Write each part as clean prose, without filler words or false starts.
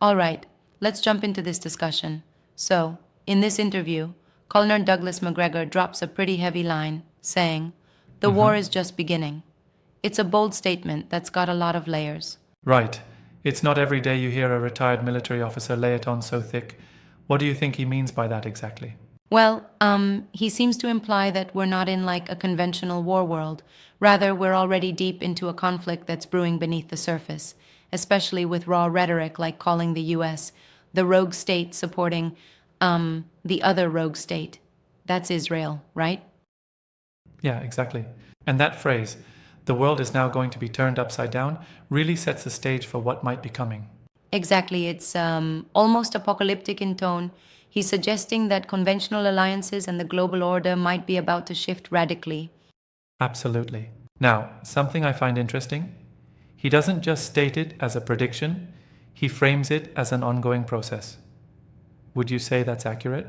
All right, let's jump into this discussion. So, in this interview, Colonel Douglas Macgregor drops a pretty heavy line, saying, "The war is just beginning." It's a bold statement that's got a lot of layers. Right. It's not every day you hear a retired military officer lay it on so thick. What do you think he means by that exactly? Well, he seems to imply that we're not in like a conventional war world. Rather, we're already deep into a conflict that's brewing beneath the surface, especially with raw rhetoric like calling the US the rogue state supporting the other rogue state. That's Israel, right? Yeah, exactly. And that phrase, the world is now going to be turned upside down, really sets the stage for what might be coming. Exactly. It's almost apocalyptic in tone. He's suggesting that conventional alliances and the global order might be about to shift radically. Absolutely. Now, something I find interesting, he doesn't just state it as a prediction, he frames it as an ongoing process. Would you say that's accurate?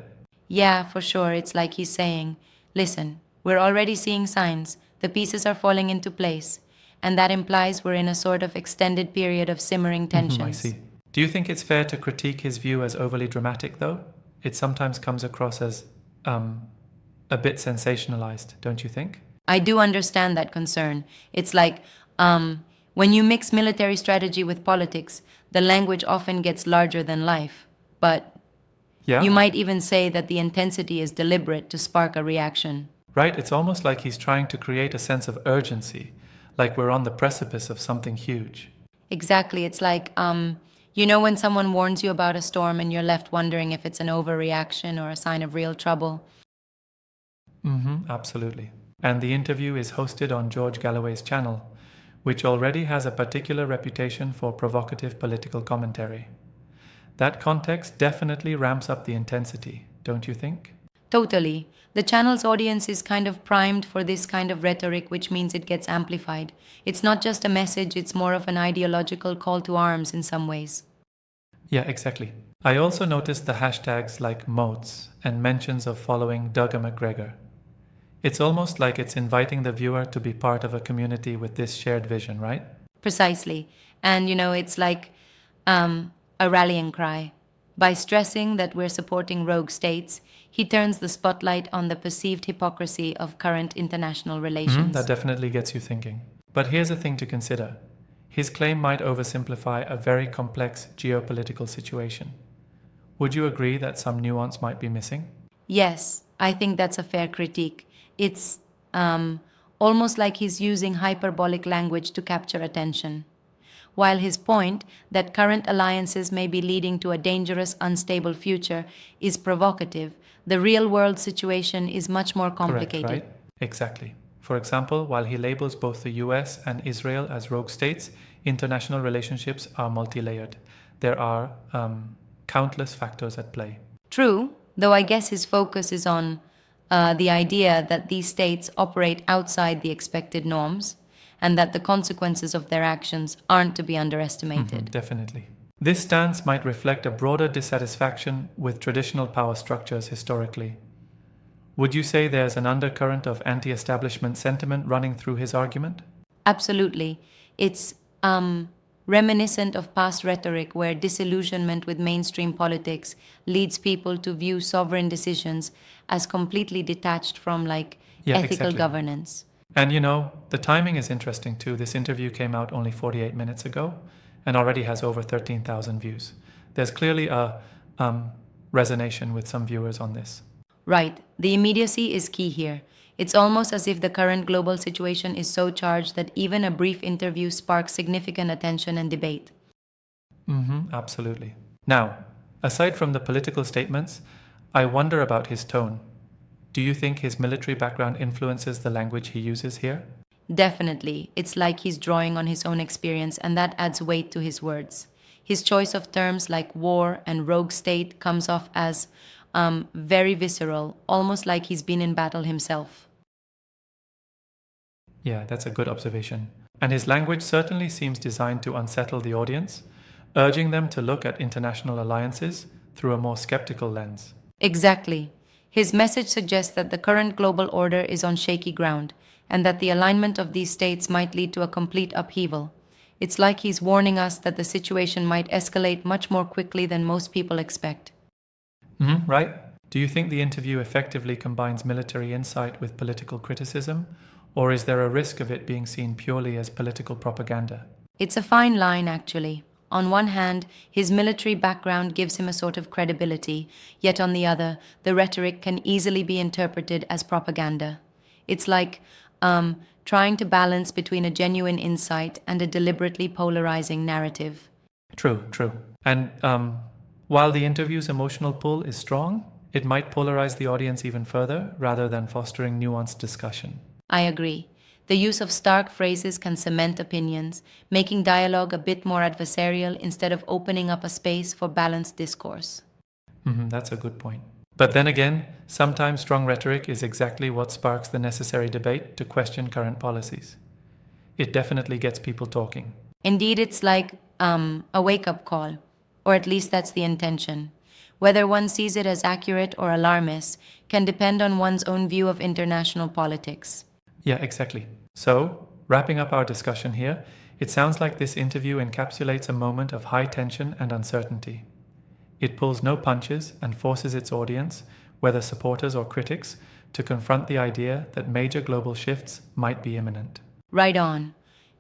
Yeah, for sure. It's like he's saying, listen, we're already seeing signs. The pieces are falling into place. And that implies we're in a sort of extended period of simmering tensions. I see. Do you think it's fair to critique his view as overly dramatic, though? It sometimes comes across as a bit sensationalized, don't you think? I do understand that concern. It's like when you mix military strategy with politics, the language often gets larger than life. But Yeah? you might even say that the intensity is deliberate to spark a reaction. Right, it's almost like he's trying to create a sense of urgency, like we're on the precipice of something huge. Exactly. It's like, you know, when someone warns you about a storm and you're left wondering if it's an overreaction or a sign of real trouble. Absolutely. And the interview is hosted on George Galloway's channel, which already has a particular reputation for provocative political commentary. That context definitely ramps up the intensity, don't you think? Totally. The channel's audience is kind of primed for this kind of rhetoric, which means it gets amplified. It's not just a message, it's more of an ideological call to arms in some ways. Yeah, exactly. I also noticed the hashtags like moats and mentions of following Doug Macgregor. It's almost like it's inviting the viewer to be part of a community with this shared vision, right? Precisely. And, you know, it's like a rallying cry. By stressing that we're supporting rogue states, he turns the spotlight on the perceived hypocrisy of current international relations. That definitely gets you thinking. But here's a thing to consider. His claim might oversimplify a very complex geopolitical situation. Would you agree that some nuance might be missing? Yes, I think that's a fair critique. It's almost like he's using hyperbolic language to capture attention. While his point that current alliances may be leading to a dangerous, unstable future is provocative, the real world situation is much more complicated. Correct, right? Exactly. For example, while he labels both the US and Israel as rogue states, international relationships are multi-layered. There are countless factors at play. True, though I guess his focus is on the idea that these states operate outside the expected norms and that the consequences of their actions aren't to be underestimated. Definitely. This stance might reflect a broader dissatisfaction with traditional power structures historically. Would you say there's an undercurrent of anti-establishment sentiment running through his argument? Absolutely. It's reminiscent of past rhetoric where disillusionment with mainstream politics leads people to view sovereign decisions as completely detached from ethical exactly. governance. And you know, the timing is interesting too. This interview came out only 48 minutes ago and already has over 13,000 views. There's clearly a resonation with some viewers on this. Right. The immediacy is key here. It's almost as if the current global situation is so charged that even a brief interview sparks significant attention and debate. Absolutely. Now, aside from the political statements, I wonder about his tone. Do you think his military background influences the language he uses here? Definitely. It's like he's drawing on his own experience, and that adds weight to his words. His choice of terms like war and rogue state comes off as very visceral, almost like he's been in battle himself. Yeah, that's a good observation. And his language certainly seems designed to unsettle the audience, urging them to look at international alliances through a more skeptical lens. Exactly. His message suggests that the current global order is on shaky ground, and that the alignment of these states might lead to a complete upheaval. It's like he's warning us that the situation might escalate much more quickly than most people expect. Right? Do you think the interview effectively combines military insight with political criticism, or is there a risk of it being seen purely as political propaganda? It's a fine line, actually. On one hand, his military background gives him a sort of credibility, yet on the other, the rhetoric can easily be interpreted as propaganda. It's like trying to balance between a genuine insight and a deliberately polarizing narrative. True, true. And while the interview's emotional pull is strong, it might polarize the audience even further rather than fostering nuanced discussion. I agree. The use of stark phrases can cement opinions, making dialogue a bit more adversarial instead of opening up a space for balanced discourse. That's a good point. But then again, sometimes strong rhetoric is exactly what sparks the necessary debate to question current policies. It definitely gets people talking. Indeed, it's like a wake up call, or at least that's the intention. Whether one sees it as accurate or alarmist can depend on one's own view of international politics. Yeah, exactly. So, wrapping up our discussion here, it sounds like this interview encapsulates a moment of high tension and uncertainty. It pulls no punches and forces its audience, whether supporters or critics, to confront the idea that major global shifts might be imminent. Right on.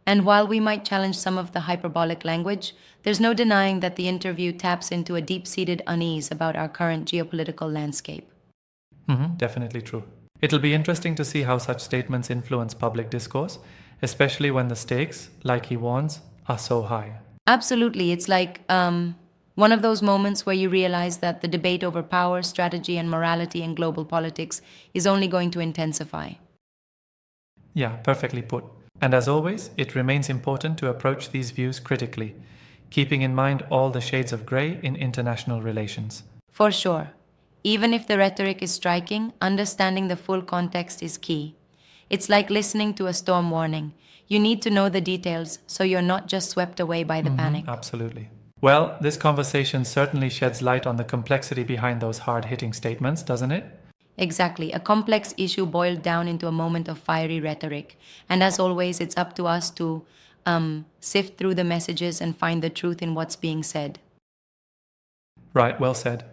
And while we might challenge some of the hyperbolic language, there's no denying that the interview taps into a deep seated unease about our current geopolitical landscape. Definitely true. It'll be interesting to see how such statements influence public discourse, especially when the stakes, like he warns, are so high. Absolutely. It's like one of those moments where you realize that the debate over power, strategy, and morality in global politics is only going to intensify. Yeah, perfectly put. And as always, it remains important to approach these views critically, keeping in mind all the shades of grey in international relations. For sure. Even if the rhetoric is striking, understanding the full context is key. It's like listening to a storm warning. You need to know the details so you're not just swept away by the panic. Absolutely. Well, this conversation certainly sheds light on the complexity behind those hard hitting statements, doesn't it? Exactly, a complex issue boiled down into a moment of fiery rhetoric. And as always, it's up to us to sift through the messages and find the truth in what's being said. Right, well said.